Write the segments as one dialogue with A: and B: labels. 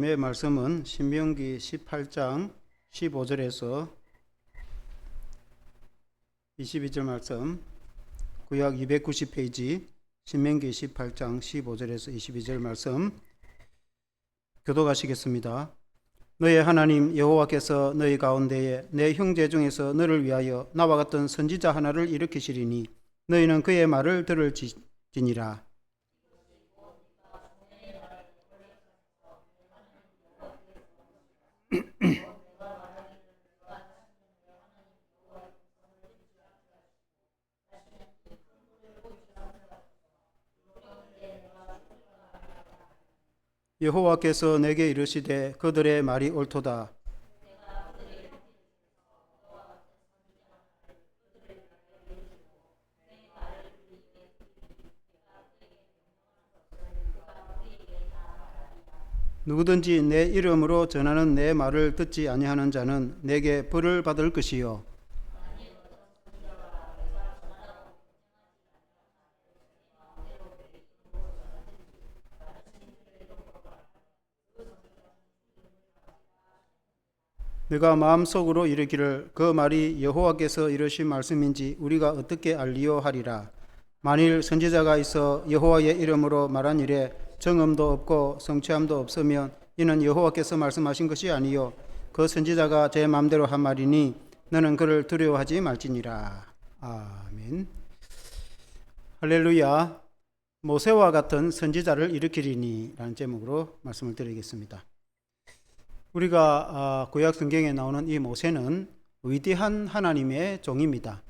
A: 오늘의 말씀은 신명기 18장 15절에서 22절 말씀, 구약 290페이지 신명기 18장 15절에서 22절 말씀 교독하시겠습니다. 너의 하나님 여호와께서 너희 가운데에 내 형제 중에서 너를 위하여 나와 같은 선지자 하나를 일으키시리니 너희는 그의 말을 들을지니라. 여호와께서 내게 이르시되 그들의 말이 옳도다. 누구든지 내 이름으로 전하는 내 말을 듣지 아니하는 자는 내게 벌을 받을 것이요 내가 마음속으로 이르기를 그 말이 여호와께서 이르신 말씀인지 우리가 어떻게 알리요 하리라. 만일 선지자가 있어 여호와의 이름으로 말한 일에 정음도 없고 성취함도 없으면 이는 여호와께서 말씀하신 것이 아니요 그 선지자가 제 마음대로 한 말이니 너는 그를 두려워하지 말지니라. 아멘. 할렐루야. 모세와 같은 선지자를 일으키리니 라는 제목으로 말씀을 드리겠습니다. 우리가 구약 성경에 나오는 이 모세는 위대한 하나님의 종입니다.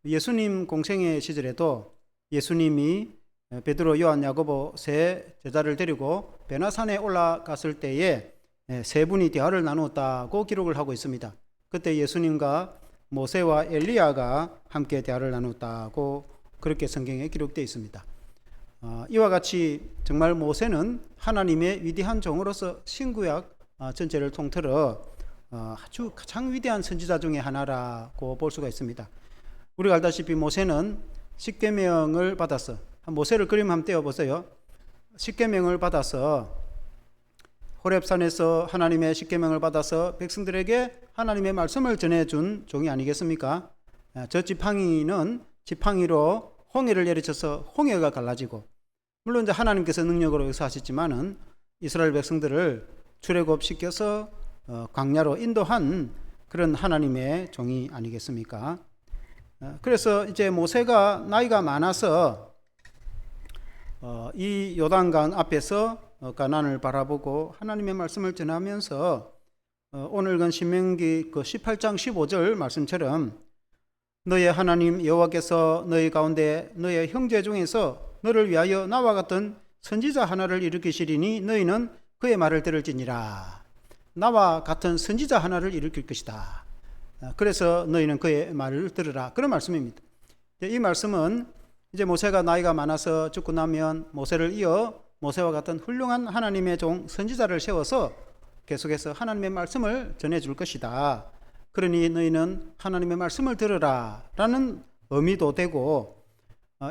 A: 예수님 공생의 시절에도 예수님이 베드로, 요한, 야고보 세 제자를 데리고 베나산에 올라갔을 때에 세 분이 대화를 나누었다고 기록을 하고 있습니다. 그때 예수님과 모세와 엘리야가 함께 대화를 나누었다고 그렇게 성경에 기록되어 있습니다. 이와 같이 정말 모세는 하나님의 위대한 종으로서 신구약 전체를 통틀어 아주 가장 위대한 선지자 중에 하나라고 볼 수가 있습니다. 우리가 알다시피 모세는 십계명을 받아서 모세를 그림 한번 떼어보세요. 십계명을 받아서 호렙산에서 하나님의 십계명을 받아서 백성들에게 하나님의 말씀을 전해준 종이 아니겠습니까? 저 지팡이는 지팡이로 홍해를 내리쳐서 홍해가 갈라지고, 물론 이제 하나님께서 능력으로 역사하셨지만은 이스라엘 백성들을 출애굽시켜서 광야로 인도한 그런 하나님의 종이 아니겠습니까? 그래서 이제 모세가 나이가 많아서 이 요단강 앞에서 가나안을 바라보고 하나님의 말씀을 전하면서 오늘 읽은 신명기 18장 15절 말씀처럼 너의 하나님 여호와께서 너희 가운데 너의 형제 중에서 너를 위하여 나와 같은 선지자 하나를 일으키시리니 너희는 그의 말을 들을지니라. 나와 같은 선지자 하나를 일으킬 것이다. 그래서 너희는 그의 말을 들으라. 그런 말씀입니다. 이 말씀은 이제 모세가 나이가 많아서 죽고 나면 모세를 이어 모세와 같은 훌륭한 하나님의 종 선지자를 세워서 계속해서 하나님의 말씀을 전해줄 것이다. 그러니 너희는 하나님의 말씀을 들으라 라는 의미도 되고,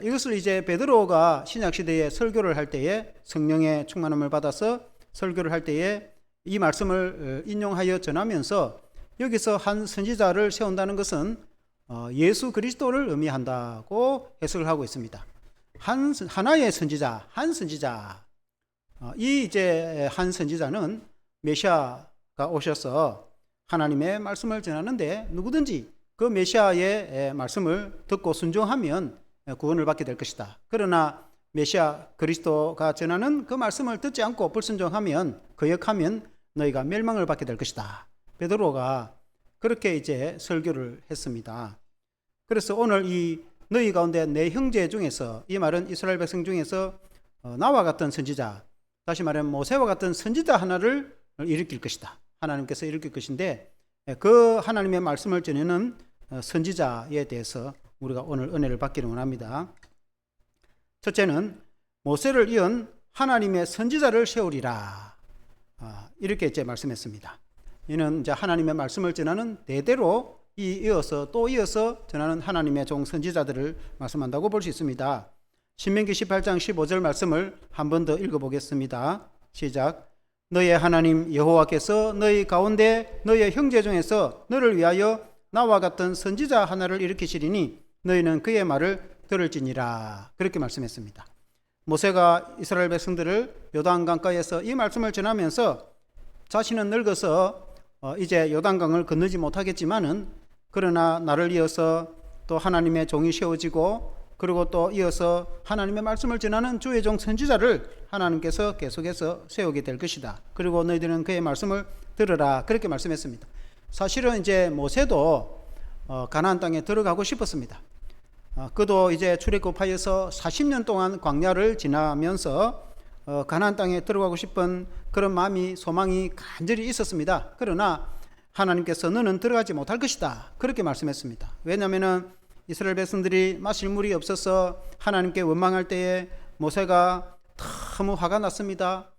A: 이것을 이제 베드로가 신약시대에 설교를 할 때에 성령의 충만함을 받아서 설교를 할 때에 이 말씀을 인용하여 전하면서 여기서 한 선지자를 세운다는 것은 예수 그리스도를 의미한다고 해석을 하고 있습니다. 하나의 선지자, 한 선지자. 이 이제 한 선지자는 메시아가 오셔서 하나님의 말씀을 전하는데 누구든지 그 메시아의 말씀을 듣고 순종하면 구원을 받게 될 것이다. 그러나 메시아 그리스도가 전하는 그 말씀을 듣지 않고 불순종하면, 거역하면 너희가 멸망을 받게 될 것이다. 베드로가 그렇게 이제 설교를 했습니다. 그래서 오늘 이 너희 가운데 내 형제 중에서, 이 말은 이스라엘 백성 중에서 나와 같은 선지자, 다시 말하면 모세와 같은 선지자 하나를 일으킬 것이다. 하나님께서 일으킬 것인데 그 하나님의 말씀을 전하는 선지자에 대해서 우리가 오늘 은혜를 받기를 원합니다. 첫째는 모세를 이은 하나님의 선지자를 세우리라. 이렇게 이제 말씀했습니다. 이는 이제 하나님의 말씀을 전하는 대대로 이어서 또 이어서 전하는 하나님의 종 선지자들을 말씀한다고 볼 수 있습니다. 신명기 18장 15절 말씀을 한 번 더 읽어보겠습니다. 시작. 너의 하나님 여호와께서 너희 가운데 너의 형제 중에서 너를 위하여 나와 같은 선지자 하나를 일으키시리니 너희는 그의 말을 들을지니라. 그렇게 말씀했습니다. 모세가 이스라엘 백성들을 요단 강가에서 이 말씀을 전하면서 자신은 늙어서 이제 요단강을 건너지 못하겠지만은 그러나 나를 이어서 또 하나님의 종이 세워지고 그리고 또 이어서 하나님의 말씀을 전하는 주의 종 선지자를 하나님께서 계속해서 세우게 될 것이다. 그리고 너희들은 그의 말씀을 들으라. 그렇게 말씀했습니다. 사실은 이제 모세도 가나안 땅에 들어가고 싶었습니다. 그도 이제 출애굽하여서 40년 동안 광야를 지나면서 가나안 땅에 들어가고 싶은 그런 마음이 소망이 간절히 있었습니다. 그러나 하나님께서 너는 들어가지 못할 것이다. 그렇게 말씀했습니다. 왜냐하면 이스라엘 백성들이 마실 물이 없어서 하나님께 원망할 때에 모세가 너무 화가 났습니다.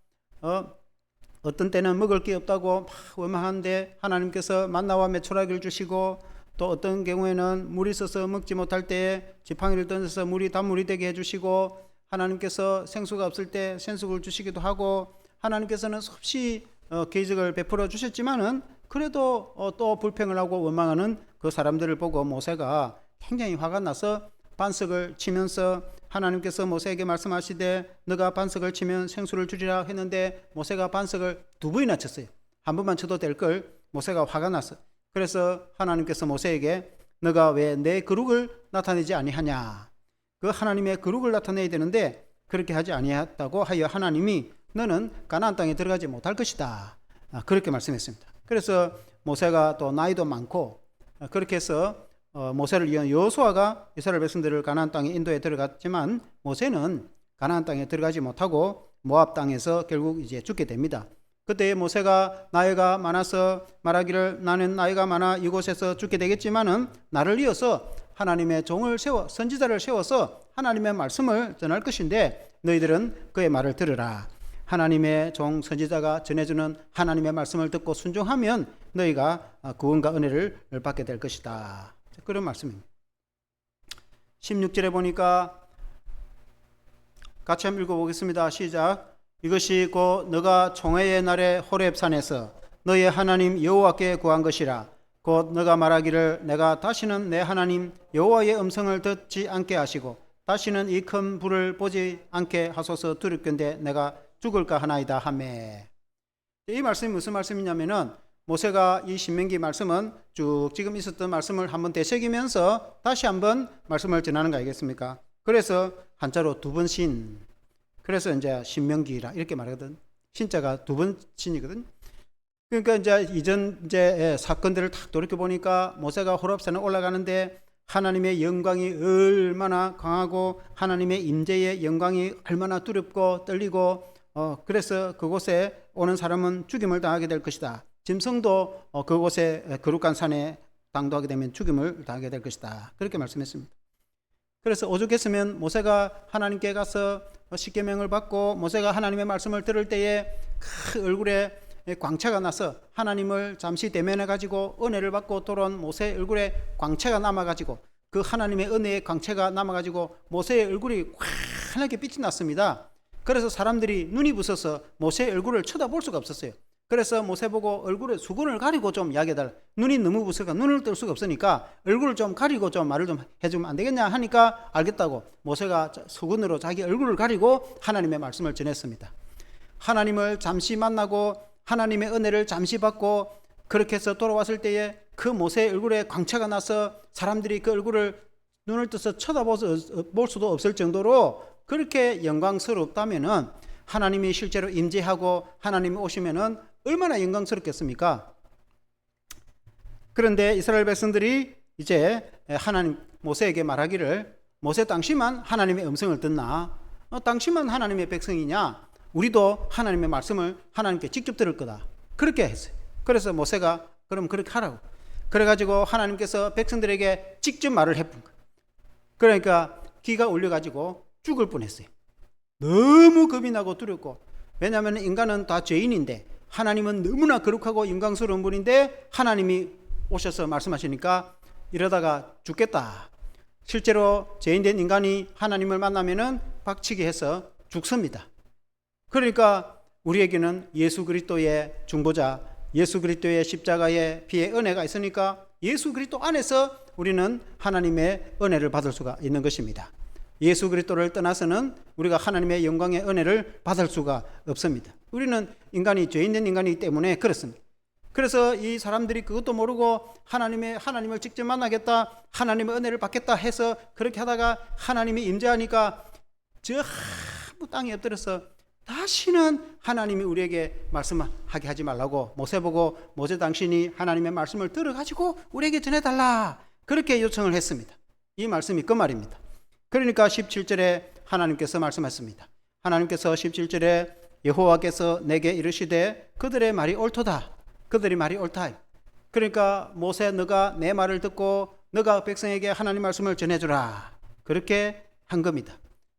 A: 어떤 때는 먹을 게 없다고 막 원망하는데 하나님께서 만나와 메추라기를 주시고 또 어떤 경우에는 물이 있어서 먹지 못할 때에 지팡이를 던져서 물이 단물이 되게 해주시고 하나님께서 생수가 없을 때 생수를 주시기도 하고 하나님께서는 수없이 기적을 베풀어 주셨지만은 그래도 또 불평을 하고 원망하는 그 사람들을 보고 모세가 굉장히 화가 나서 반석을 치면서 하나님께서 모세에게 말씀하시되 너가 반석을 치면 생수를 주리라 했는데 모세가 반석을 2번이나 쳤어요. 한 번만 쳐도 될 걸 모세가 화가 났어. 그래서 하나님께서 모세에게 너가 왜 내 거룩을 나타내지 아니하냐. 그 하나님의 거룩을 나타내야 되는데 그렇게 하지 아니했다고 하여 하나님이 너는 가나안 땅에 들어가지 못할 것이다. 그렇게 말씀했습니다. 그래서 모세가 또 나이도 많고 그렇게 해서 모세를 이은 여호수아가 이스라엘 백성들을 가나안 땅에 인도에 들어갔지만 모세는 가나안 땅에 들어가지 못하고 모압 땅에서 결국 이제 죽게 됩니다. 그때 모세가 나이가 많아서 말하기를 나는 나이가 많아 이곳에서 죽게 되겠지만은 나를 이어서 하나님의 종을 세워 선지자를 세워서 하나님의 말씀을 전할 것인데 너희들은 그의 말을 들으라. 하나님의 종 선지자가 전해주는 하나님의 말씀을 듣고 순종하면 너희가 구원과 은혜를 받게 될 것이다. 그런 말씀입니다. 16절에 보니까 같이 한번 읽어보겠습니다. 시작. 이것이 곧 너가 총회의 날에 호렙산에서 너의 하나님 여호와께 구한 것이라. 곧 너가 말하기를 내가 다시는 내 하나님 여호와의 음성을 듣지 않게 하시고 다시는 이 큰 불을 보지 않게 하소서 두렵건대 내가 죽을까 하나이다 하매. 이 말씀이 무슨 말씀이냐면은 모세가 이 신명기 말씀은 쭉 지금 있었던 말씀을 한번 되새기면서 다시 한번 말씀을 전하는 거 아니겠습니까? 그래서 한자로 2번 신. 그래서 이제 신명기라 이렇게 말하거든. 신자가 2번 신이거든. 그러니까 이제 이전 이제 사건들을 딱 돌이켜 보니까 모세가 호렙산에 올라가는데 하나님의 영광이 얼마나 강하고 하나님의 임재의 영광이 얼마나 두렵고 떨리고 그래서 그곳에 오는 사람은 죽임을 당하게 될 것이다. 짐승도 그곳에 거룩한 산에 당도하게 되면 죽임을 당하게 될 것이다. 그렇게 말씀했습니다. 그래서 오죽했으면 모세가 하나님께 가서 십계명을 받고 모세가 하나님의 말씀을 들을 때에 그 얼굴에 광채가 나서 하나님을 잠시 대면해 가지고 은혜를 받고 돌아온 모세의 얼굴에 광채가 남아 가지고 그 하나님의 은혜의 광채가 남아 가지고 모세의 얼굴이 환하게 빛이 났습니다. 그래서 사람들이 눈이 부서서 모세의 얼굴을 쳐다볼 수가 없었어요. 그래서 모세 보고 얼굴에 수건을 가리고 좀 이야기해달라. 눈이 너무 부서니까 눈을 뜰 수가 없으니까 얼굴을 좀 가리고 좀 말을 좀 해주면 안 되겠냐 하니까 알겠다고 모세가 수건으로 자기 얼굴을 가리고 하나님의 말씀을 전했습니다. 하나님을 잠시 만나고 하나님의 은혜를 잠시 받고 그렇게 해서 돌아왔을 때에 그 모세의 얼굴에 광채가 나서 사람들이 그 얼굴을 눈을 떠서 쳐다볼 수도 없을 정도로 그렇게 영광스럽다면은 하나님이 실제로 임재하고 하나님이 오시면은 얼마나 영광스럽겠습니까? 그런데 이스라엘 백성들이 이제 하나님 모세에게 말하기를 모세 당신만 하나님의 음성을 듣나? 당신만 하나님의 백성이냐? 우리도 하나님의 말씀을 하나님께 직접 들을 거다. 그렇게 했어요. 그래서 모세가 그럼 그렇게 하라고. 그래가지고 하나님께서 백성들에게 직접 말을 해본 거예요. 그러니까 기가 올려가지고 죽을 뻔했어요. 너무 겁이 나고 두렵고 왜냐하면 인간은 다 죄인인데 하나님은 너무나 거룩하고 영광스러운 분인데 하나님이 오셔서 말씀하시니까 이러다가 죽겠다. 실제로 죄인된 인간이 하나님을 만나면은 박치기 해서 죽습니다. 그러니까 우리에게는 예수 그리스도의 중보자, 예수 그리스도의 십자가의 피의 은혜가 있으니까 예수 그리스도 안에서 우리는 하나님의 은혜를 받을 수가 있는 것입니다. 예수 그리스도를 떠나서는 우리가 하나님의 영광의 은혜를 받을 수가 없습니다. 우리는 죄 있는 인간이기 때문에 그렇습니다. 그래서 이 사람들이 그것도 모르고 하나님을 직접 만나겠다, 하나님의 은혜를 받겠다 해서 그렇게 하다가 하나님이 임재하니까 저 아무 땅에 엎드려서 다시는 하나님이 우리에게 말씀하게 하지 말라고 모세 보고, 모세 당신이 하나님의 말씀을 들어가지고 우리에게 전해달라, 그렇게 요청을 했습니다. 이 말씀이 그 말입니다. 그러니까 17절에 하나님께서 말씀하셨습니다. 하나님께서 17절에 여호와께서 내게 이르시되 그들의 말이 옳도다, 그들이 말이 옳다. 그러니까 모세, 너가 내 말을 듣고 너가 백성에게 하나님 말씀을 전해주라, 그렇게 한 겁니다.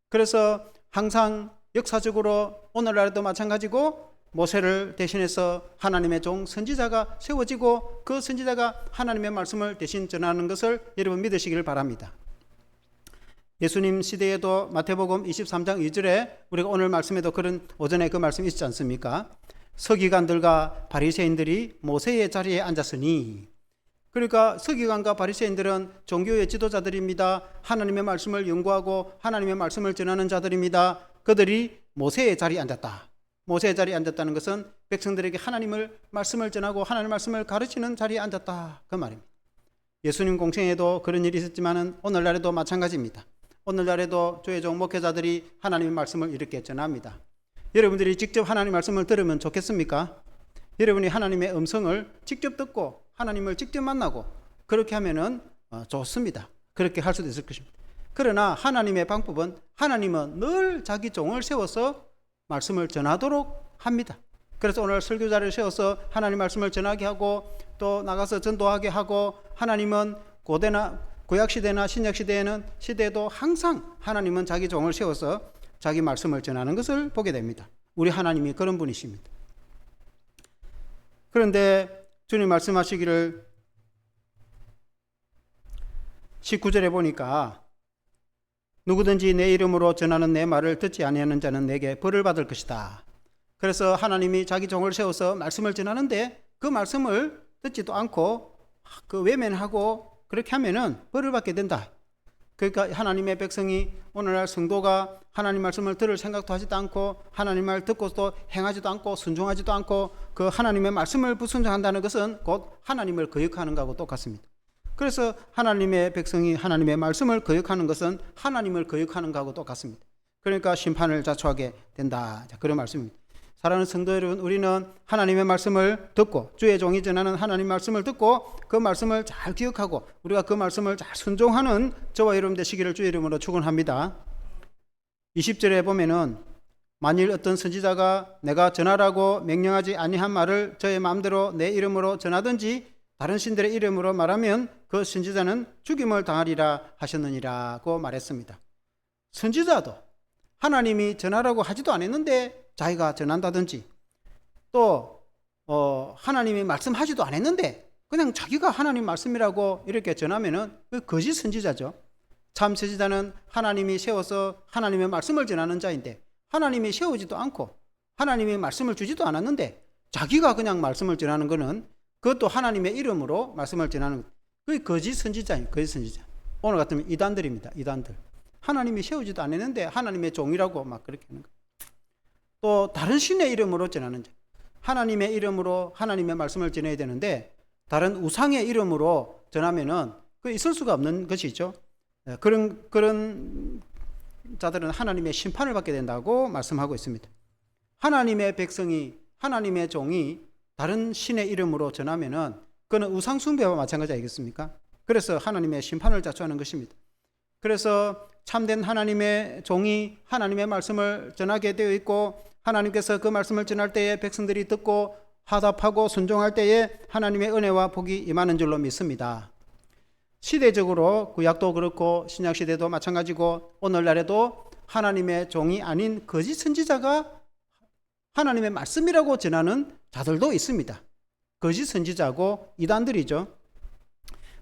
A: 그래서 항상 역사적으로 오늘날에도 마찬가지고 모세를 대신해서 하나님의 종 선지자가 세워지고 그 선지자가 하나님의 말씀을 대신 전하는 것을 여러분 믿으시기를 바랍니다. 예수님 시대에도 마태복음 23장 2절에 우리가 오늘 말씀에도 그런 오전에 그 말씀이 있지 않습니까? 서기관들과 바리새인들이 모세의 자리에 앉았으니, 그러니까 서기관과 바리새인들은 종교의 지도자들입니다. 하나님의 말씀을 연구하고 하나님의 말씀을 전하는 자들입니다. 그들이 모세의 자리에 앉았다. 모세의 자리에 앉았다는 것은 백성들에게 하나님을 말씀을 전하고 하나님의 말씀을 가르치는 자리에 앉았다, 그 말입니다. 예수님 공생에도 그런 일이 있었지만 오늘날에도 마찬가지입니다. 오늘날에도 주의 종 목회자들이 하나님의 말씀을 이렇게 전합니다. 여러분들이 직접 하나님의 말씀을 들으면 좋겠습니까? 여러분이 하나님의 음성을 직접 듣고 하나님을 직접 만나고 그렇게 하면은 좋습니다. 그렇게 할 수도 있을 것입니다. 그러나 하나님의 방법은, 하나님은 늘 자기 종을 세워서 말씀을 전하도록 합니다. 그래서 오늘 설교자를 세워서 하나님 말씀을 전하게 하고 또 나가서 전도하게 하고, 하나님은 구약시대나 신약시대에도 항상 하나님은 자기 종을 세워서 자기 말씀을 전하는 것을 보게 됩니다. 우리 하나님이 그런 분이십니다. 그런데 주님 말씀하시기를 19절에 보니까 누구든지 내 이름으로 전하는 내 말을 듣지 아니하는 자는 내게 벌을 받을 것이다. 그래서 하나님이 자기 종을 세워서 말씀을 전하는데 그 말씀을 듣지도 않고 그 외면하고 그렇게 하면은 벌을 받게 된다. 그러니까 하나님의 백성이, 오늘날 성도가 하나님 말씀을 들을 생각도 하지도 않고 하나님 말 듣고도 행하지도 않고 순종하지도 않고 그 하나님의 말씀을 불순종한다는 것은 곧 하나님을 거역하는 것하고 똑같습니다. 그래서 하나님의 백성이 하나님의 말씀을 거역하는 것은 하나님을 거역하는 것하고 똑같습니다. 그러니까 심판을 자초하게 된다, 그런 말씀입니다. 사랑하는 성도 여러분, 우리는 하나님의 말씀을 듣고 주의 종이 전하는 하나님 말씀을 듣고 그 말씀을 잘 기억하고 우리가 그 말씀을 잘 순종하는 저와 여러분 되시기를 주의 이름으로 축원합니다. 20절에 보면은 만일 어떤 선지자가 내가 전하라고 명령하지 아니한 말을 저의 마음대로 내 이름으로 전하든지 다른 신들의 이름으로 말하면 그 선지자는 죽임을 당하리라 하셨느니라고 말했습니다. 선지자도 하나님이 전하라고 하지도 않았는데 자기가 전한다든지 또 하나님이 말씀하지도 않았는데 그냥 자기가 하나님 말씀이라고 이렇게 전하면은 그 거짓 선지자죠. 참 선지자는 하나님이 세워서 하나님의 말씀을 전하는 자인데 하나님이 세우지도 않고 하나님이 말씀을 주지도 않았는데 자기가 그냥 말씀을 전하는 것은, 그것도 하나님의 이름으로 말씀을 전하는, 그게 거짓 선지자예요. 거짓 선지자. 오늘 같으면 이단들입니다. 이단들. 하나님이 세우지도 않았는데 하나님의 종이라고 막 그렇게 하는 거예요. 또 다른 신의 이름으로 전하는 자, 하나님의 이름으로 하나님의 말씀을 전해야 되는데 다른 우상의 이름으로 전하면은 그 있을 수가 없는 것이죠. 그런 자들은 하나님의 심판을 받게 된다고 말씀하고 있습니다. 하나님의 백성이, 하나님의 종이 다른 신의 이름으로 전하면은 그는 우상 숭배와 마찬가지 아니겠습니까? 그래서 하나님의 심판을 자초하는 것입니다. 그래서 참된 하나님의 종이 하나님의 말씀을 전하게 되어 있고 하나님께서 그 말씀을 전할 때에 백성들이 듣고 화답하고 순종할 때에 하나님의 은혜와 복이 임하는 줄로 믿습니다. 시대적으로 구약도 그렇고 신약시대도 마찬가지고 오늘날에도 하나님의 종이 아닌 거짓 선지자가 하나님의 말씀이라고 전하는 자들도 있습니다. 거짓 선지자고 이단들이죠.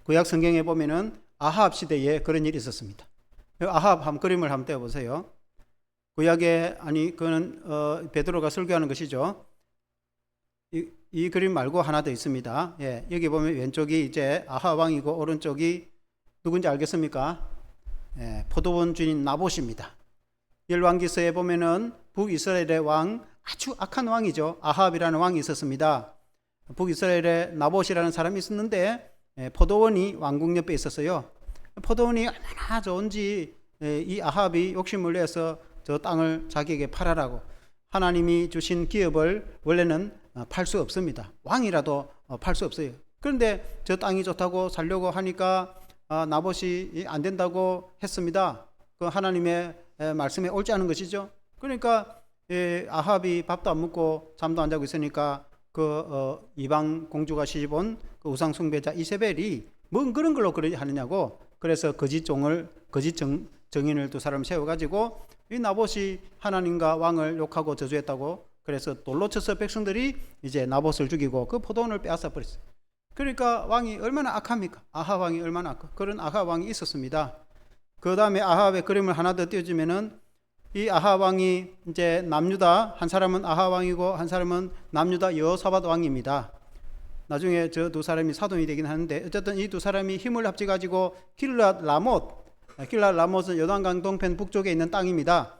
A: 구약 성경에 보면은 아합 시대에 그런 일이 있었습니다. 아합 그림을 한번 떼어보세요. 구약에 그는 베드로가 설교하는 것이죠. 이 그림 말고 하나 더 있습니다. 예, 여기 보면 왼쪽이 이제 아하 왕이고 오른쪽이 누군지 알겠습니까? 예, 포도원 주인 나봇입니다. 열왕기서에 보면은 북이스라엘의 왕, 아주 악한 왕이죠. 아합이라는 왕이 있었습니다. 북이스라엘에 나봇이라는 사람이 있었는데 포도원이 왕궁 옆에 있었어요. 포도원이 얼마나 좋은지 이 아합이 욕심을 내서 저 땅을 자기에게 팔아라고, 하나님이 주신 기업을 원래는 팔 수 없습니다. 왕이라도 팔 수 없어요. 그런데 저 땅이 좋다고 살려고 하니까 나봇이 안 된다고 했습니다. 그 하나님의 말씀에 옳지 않은 것이죠. 그러니까 아합이 밥도 안 먹고 잠도 안 자고 있으니까 이방 공주가 시집온 그 우상 숭배자 이세벨이 뭔 그런 걸로 하느냐고, 그래서 거짓 정인을 두 사람 세워가지고 이 나봇이 하나님과 왕을 욕하고 저주했다고, 그래서 돌로 쳐서 백성들이 이제 나봇을 죽이고 그 포도원을 빼앗아 버렸어요. 그러니까 왕이 얼마나 악합니까? 아합 왕이 얼마나 악합니까? 그런 아합 왕이 있었습니다. 그 다음에 아합의 그림을 하나 더 띄워주면은, 이 아합 왕이 이제 남유다, 한 사람은 아합 왕이고 한 사람은 남유다 여호사밧 왕입니다. 나중에 저 두 사람이 사돈이 되긴 하는데, 어쨌든 이 두 사람이 힘을 합쳐 가지고 길랏 라못은 요단강 동편 북쪽에 있는 땅입니다.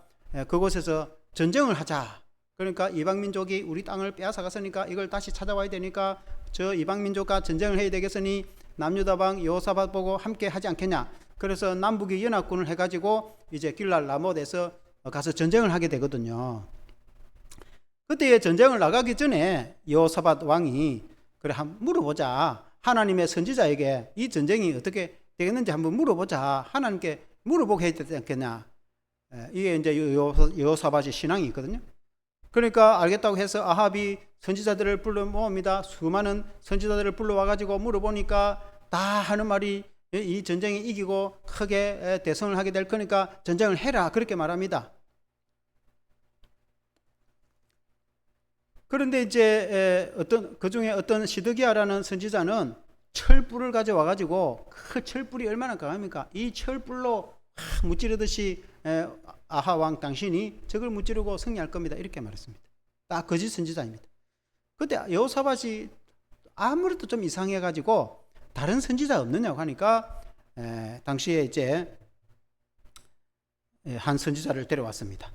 A: 그곳에서 전쟁을 하자. 그러니까 이방 민족이 우리 땅을 빼앗아 갔으니까 이걸 다시 찾아와야 되니까 저 이방 민족과 전쟁을 해야 되겠으니 남유다 왕 여호사밧 보고 함께 하지 않겠냐. 그래서 남북이 연합군을 해가지고 이제 길랏 라못에서 가서 전쟁을 하게 되거든요. 그때 전쟁을 나가기 전에 여호사밧 왕이 그래 한번 물어보자. 하나님의 선지자에게 이 전쟁이 어떻게 되겠는지 한번 물어보자. 하나님께 물어보게 해야 되지 않겠냐. 이게 이제 여호사밧의 신앙이 있거든요. 그러니까 알겠다고 해서 아합이 선지자들을 불러 모읍니다. 수많은 선지자들을 불러와가지고 물어보니까 다 하는 말이 이 전쟁이 이기고 크게 대성을 하게 될 거니까 전쟁을 해라, 그렇게 말합니다. 그런데 이제 그 중에 어떤 시드기야라는 선지자는 철불을 가져와 가지고, 그 철불이 얼마나 강합니까? 이 철불로 무찌르듯이 아합 왕 당신이 적을 무찌르고 승리할 겁니다, 이렇게 말했습니다. 딱 거짓 선지자입니다. 그때 여호사밧이 아무래도 좀 이상해 가지고 다른 선지자 없느냐고 하니까 당시에 이제 한 선지자를 데려왔습니다.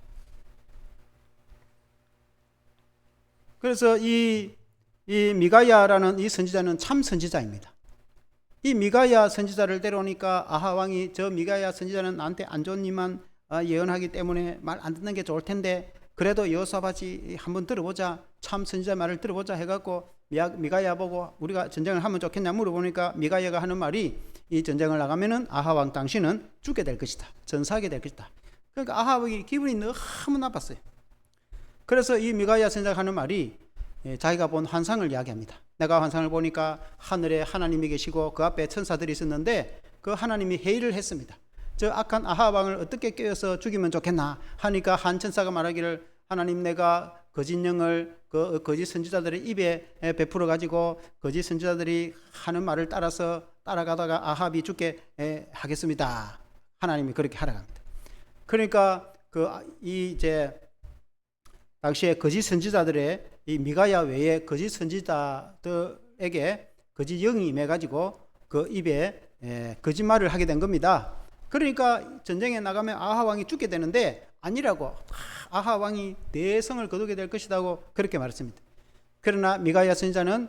A: 그래서 이 미가야라는 이 선지자는 참 선지자입니다. 이 미가야 선지자를 데려오니까 아합 왕이, 저 미가야 선지자는 나한테 안 좋은 일만 예언하기 때문에 말 안 듣는 게 좋을 텐데 그래도 여호사밧이 한번 들어보자, 참 선지자 말을 들어보자 해갖고 미가야 보고 우리가 전쟁을 하면 좋겠냐 물어보니까 미가야가 하는 말이, 이 전쟁을 나가면은 아합 왕 당신은 죽게 될 것이다, 전사하게 될 것이다. 그러니까 아합이 기분이 너무 나빴어요. 그래서 이 미가야 선지자가 하는 말이, 자기가 본 환상을 이야기합니다. 내가 환상을 보니까 하늘에 하나님이 계시고 그 앞에 천사들이 있었는데 그 하나님이 회의를 했습니다. 저 악한 아합 왕을 어떻게 깨어서 죽이면 좋겠나 하니까 한 천사가 말하기를, 하나님 내가 거짓 영을 그 거짓 선지자들의 입에 베풀어 가지고 거짓 선지자들이 하는 말을 따라가다가 아합이 죽게 하겠습니다. 하나님이 그렇게 하라고 합니다. 그러니까 이제 당시에 거짓 선지자들의 이 미가야 외에 거짓 선지자들에게 거짓 영이 임해가지고 그 입에 거짓말을 하게 된 겁니다. 그러니까 전쟁에 나가면 아합 왕이 죽게 되는데 아니라고, 아합 왕이 대성을 거두게 될 것이라고 그렇게 말했습니다. 그러나 미가야 선지자는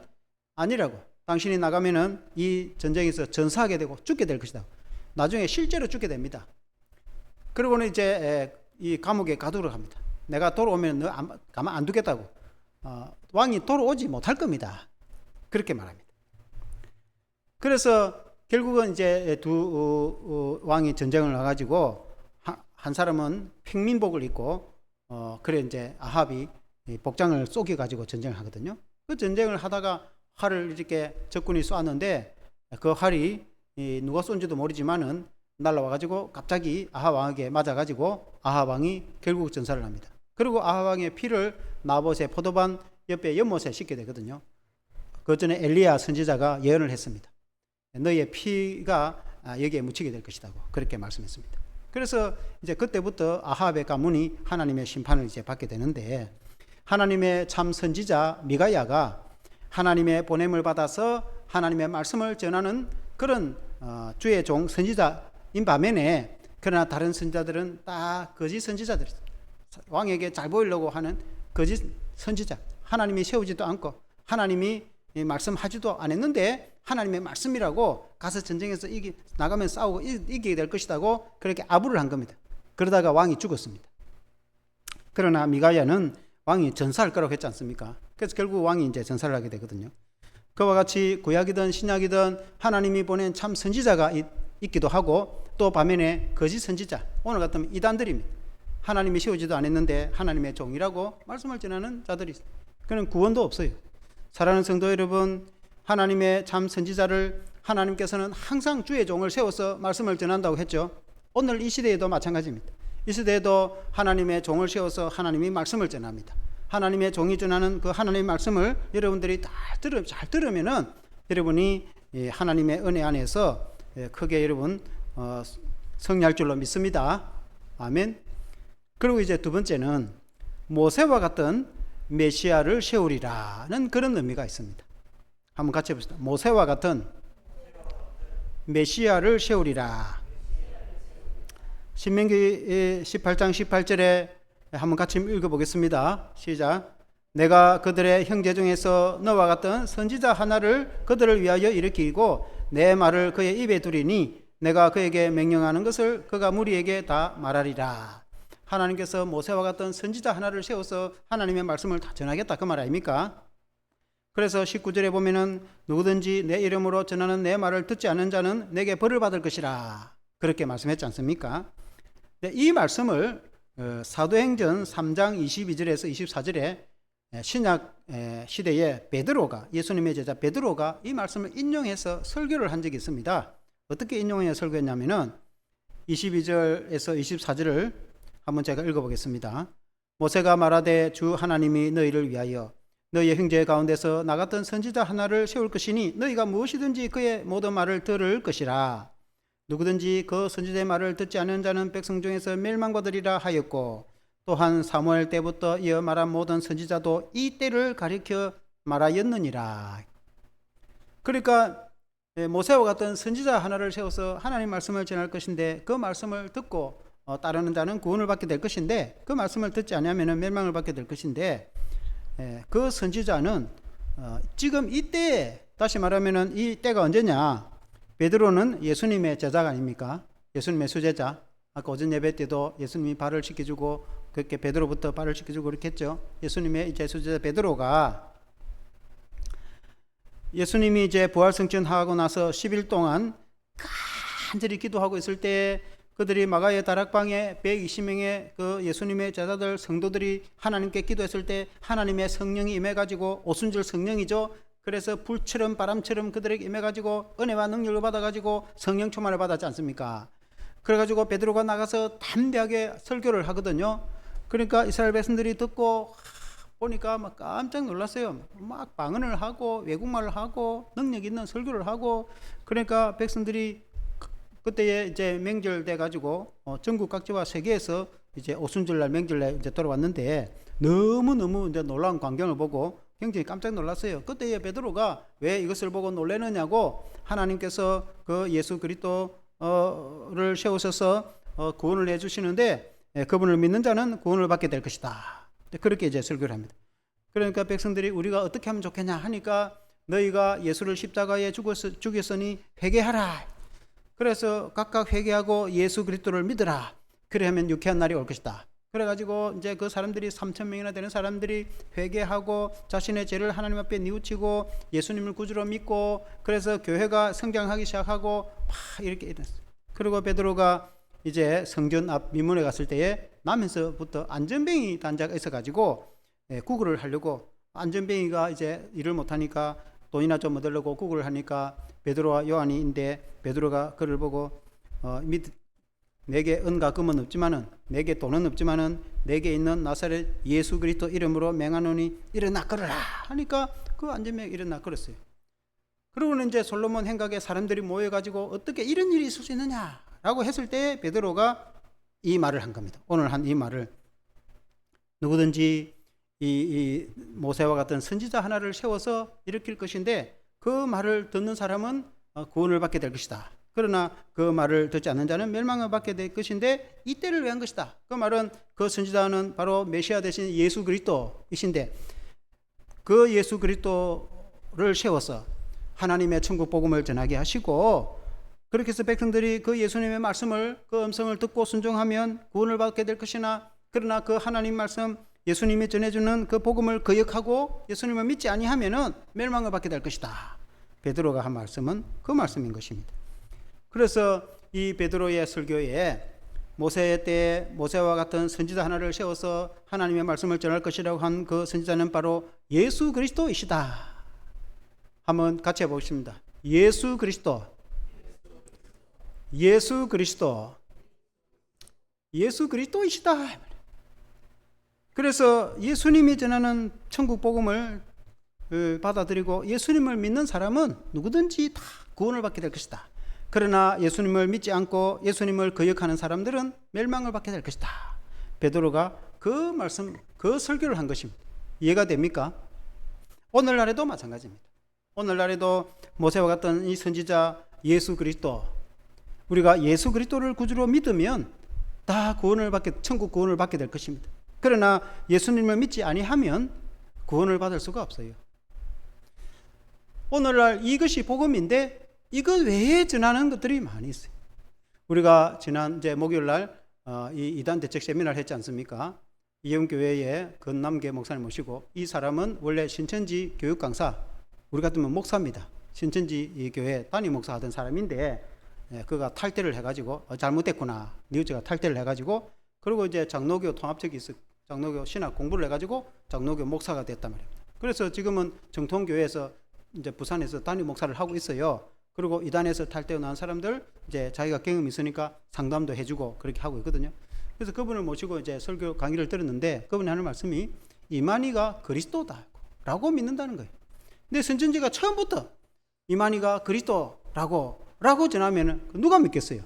A: 아니라고, 당신이 나가면은 이 전쟁에서 전사하게 되고 죽게 될 것이다. 나중에 실제로 죽게 됩니다. 그러고는 이제 이 감옥에 가두러 갑니다. 내가 돌아오면 너 가만 안 두겠다고, 왕이 돌아오지 못할 겁니다, 그렇게 말합니다. 그래서 결국은 이제 두 왕이 전쟁을 나가지고 한 사람은 평민복을 입고 그래 이제 아합이 복장을 속여 가지고 전쟁을 하거든요. 그 전쟁을 하다가 활을 이렇게 적군이 쏘았는데 그 활이 누가 쏜지도 모르지만은 날라와 가지고 갑자기 아합 왕에게 맞아 가지고 아합 왕이 결국 전사를 합니다. 그리고 아합 왕의 피를 나봇의 포도반 옆에 연못에 씻게 되거든요. 그 전에 엘리야 선지자가 예언을 했습니다. 너희의 피가 여기에 묻히게 될 것이라고 그렇게 말씀했습니다. 그래서 이제 그때부터 아합의 가문이 하나님의 심판을 이제 받게 되는데, 하나님의 참 선지자 미가야가 하나님의 보냄을 받아서 하나님의 말씀을 전하는 그런 주의 종 선지자인 반면에, 그러나 다른 선지자들은 다 거짓 선지자들, 왕에게 잘 보이려고 하는 거짓 선지자, 하나님이 세우지도 않고 하나님이 말씀하지도 않았는데 하나님의 말씀이라고 가서 전쟁에서 나가면 싸우고 이기게 될 것이라고 그렇게 아부를 한 겁니다. 그러다가 왕이 죽었습니다. 그러나 미가야는 왕이 전사할 거라고 했지 않습니까? 그래서 결국 왕이 이제 전사를 하게 되거든요. 그와 같이 구약이든 신약이든 하나님이 보낸 참 선지자가 있기도 하고, 또 반면에 거짓 선지자, 오늘 같으면 이단들입니다. 하나님이 세우지도 않았는데 하나님의 종이라고 말씀을 전하는 자들이, 그는 구원도 없어요. 사랑하는 성도 여러분, 하나님의 참 선지자를 하나님께서는 항상 주의 종을 세워서 말씀을 전한다고 했죠. 오늘 이 시대에도 마찬가지입니다. 이 시대에도 하나님의 종을 세워서 하나님이 말씀을 전합니다. 하나님의 종이 전하는 그 하나님의 말씀을 여러분들이 잘 들으면은 여러분이 하나님의 은혜 안에서 크게 여러분 승리할 줄로 믿습니다. 아멘. 그리고 이제 두 번째는 모세와 같은 메시아를 세우리라는 그런 의미가 있습니다. 한번 같이 해봅시다. 모세와 같은 메시아를 세우리라. 신명기 18장 18절에 한번 같이 읽어보겠습니다. 시작. 내가 그들의 형제 중에서 너와 같은 선지자 하나를 그들을 위하여 일으키고 내 말을 그의 입에 두리니 내가 그에게 명령하는 것을 그가 무리에게 다 말하리라. 하나님께서 모세와 같은 선지자 하나를 세워서 하나님의 말씀을 다 전하겠다, 그 말 아닙니까? 그래서 19절에 보면은 누구든지 내 이름으로 전하는 내 말을 듣지 않는 자는 내게 벌을 받을 것이라, 그렇게 말씀했지 않습니까? 이 말씀을 사도행전 3장 22절에서 24절에 신약 시대에 베드로가, 예수님의 제자 베드로가 이 말씀을 인용해서 설교를 한 적이 있습니다. 어떻게 인용해서 설교했냐면은 22절에서 24절을 한번 제가 읽어보겠습니다. 모세가 말하되 주 하나님이 너희를 위하여 너희의 형제 가운데서 나 같은 선지자 하나를 세울 것이니 너희가 무엇이든지 그의 모든 말을 들을 것이라. 누구든지 그 선지자의 말을 듣지 않는 자는 백성 중에서 멸망받으리라 하였고, 또한 사무엘 때부터 이어 말한 모든 선지자도 이 때를 가리켜 말하였느니라. 그러니까 모세와 같은 선지자 하나를 세워서 하나님 말씀을 전할 것인데, 그 말씀을 듣고 따르는 자는 구원을 받게 될 것인데, 그 말씀을 듣지 않으면 멸망을 받게 될 것인데, 그 선지자는 지금 이때에, 다시 말하면 이 때가 언제냐, 베드로는 예수님의 제자가 아닙니까? 예수님의 수제자. 아까 오전 예배 때도 예수님이 발을 씻겨주고 그렇게 베드로부터 발을 씻겨주고 그렇게 했죠. 예수님의 이제 수제자 베드로가 예수님이 이제 부활승천하고 나서 10일 동안 간절히 기도하고 있을 때 그들이 마가의 다락방에 120명의 그 예수님의 제자들 성도들이 하나님께 기도했을 때 하나님의 성령이 임해가지고, 오순절 성령이죠. 그래서 불처럼 바람처럼 그들에게 임해가지고 은혜와 능력을 받아가지고 성령 충만을 받았지 않습니까? 그래가지고 베드로가 나가서 담대하게 설교를 하거든요. 그러니까 이스라엘 백성들이 듣고 보니까 막 깜짝 놀랐어요. 막 방언을 하고 외국말을 하고 능력 있는 설교를 하고, 그러니까 백성들이 그때에 이제 명절 돼 가지고 전국 각지와 세계에서 이제 오순절날 명절날 이제 돌아왔는데 너무 이제 놀라운 광경을 보고 굉장히 깜짝 놀랐어요. 그때에 베드로가 왜 이것을 보고 놀라느냐고, 하나님께서 그 예수 그리스도를 세우셔서 구원을 해주시는데 그분을 믿는 자는 구원을 받게 될 것이다. 그렇게 이제 설교를 합니다. 그러니까 백성들이 우리가 어떻게 하면 좋겠냐 하니까, 너희가 예수를 십자가에 죽였으니 회개하라. 그래서 각각 회개하고 예수 그리스도를 믿으라. 그래 하면 유쾌한 날이 올 것이다. 그래가지고 이제 그 사람들이 3,000명이나 되는 사람들이 회개하고 자신의 죄를 하나님 앞에 뉘우치고 예수님을 구주로 믿고, 그래서 교회가 성장하기 시작하고 막 이렇게 이랬어요. 그리고 베드로가 이제 성전 앞 미문에 갔을 때에 남에서부터 안전뱅이 단자가 있어가지고 구걸을 하려고, 안전뱅이가 이제 일을 못하니까 돈이나 좀 얻으려고 구걸을 하니까 베드로와 요한이인데, 베드로가 그를 보고 내게 은과 금은 없지만은, 내게 돈은 없지만은 내게 있는 나사렛 예수 그리스도 이름으로 맹하노니 일어나 걸어라 하니까 그 안전뱅이 일어나 걸었어요. 그러고는 이제 솔로몬 행각에 사람들이 모여가지고 어떻게 이런 일이 있을 수 있느냐라고 했을 때 베드로가 이 말을 한 겁니다. 오늘 한 이 말을 누구든지 이 모세와 같은 선지자 하나를 세워서 일으킬 것인데 그 말을 듣는 사람은 구원을 받게 될 것이다. 그러나 그 말을 듣지 않는 자는 멸망을 받게 될 것인데 이때를 위한 것이다. 그 말은 그 선지자는 바로 메시아 대신 예수 그리스도이신데 그 예수 그리스도를 세워서 하나님의 천국 복음을 전하게 하시고 그렇게 해서 백성들이 그 예수님의 말씀을 그 음성을 듣고 순종하면 구원을 받게 될 것이나 그러나 그 하나님 말씀 예수님이 전해주는 그 복음을 거역하고 예수님을 믿지 아니하면은 멸망을 받게 될 것이다. 베드로가 한 말씀은 그 말씀인 것입니다. 그래서 이 베드로의 설교에 모세의 때에 모세와 같은 선지자 하나를 세워서 하나님의 말씀을 전할 것이라고 한 그 선지자는 바로 예수 그리스도이시다. 한번 같이 해보겠습니다. 예수 그리스도, 예수 그리스도, 예수 그리스도이시다. 그래서 예수님이 전하는 천국 복음을 받아들이고 예수님을 믿는 사람은 누구든지 다 구원을 받게 될 것이다. 그러나 예수님을 믿지 않고 예수님을 거역하는 사람들은 멸망을 받게 될 것이다. 베드로가 그 말씀, 그 설교를 한 것입니다. 이해가 됩니까? 오늘날에도 마찬가지입니다. 오늘날에도 모세와 같은 이 선지자 예수 그리스도, 우리가 예수 그리스도를 구주로 믿으면 다 구원을 받게, 천국 구원을 받게 될 것입니다. 그러나 예수님을 믿지 아니하면 구원을 받을 수가 없어요. 오늘날 이것이 복음인데 이것 외에 전하는 것들이 많이 있어요. 우리가 지난 목요일 날 이 이단 대책 세미나를 했지 않습니까? 이영교회의 건남계 목사님 모시고 이 사람은 원래 신천지 교육 강사, 우리 같으면 목사입니다. 신천지 이 교회 담임 목사 하던 사람인데 그가 탈퇴를 해가지고 잘못됐구나, 뉘우치가 탈퇴를 해가지고 그리고 이제 장로교 통합적이 있어 장로교 신학 공부를 해가지고 장로교 목사가 됐단 말입니다. 그래서 지금은 정통교회에서 이제 부산에서 담임 목사를 하고 있어요. 그리고 이단에서 탈퇴 나온 사람들 이제 자기가 경험이 있으니까 상담도 해주고 그렇게 하고 있거든요. 그래서 그분을 모시고 이제 설교 강의를 들었는데 그분이 하는 말씀이 이만희가 그리스도다라고 믿는다는 거예요. 근데 선천지가 처음부터 이만희가 그리스도라고 전하면은 누가 믿겠어요?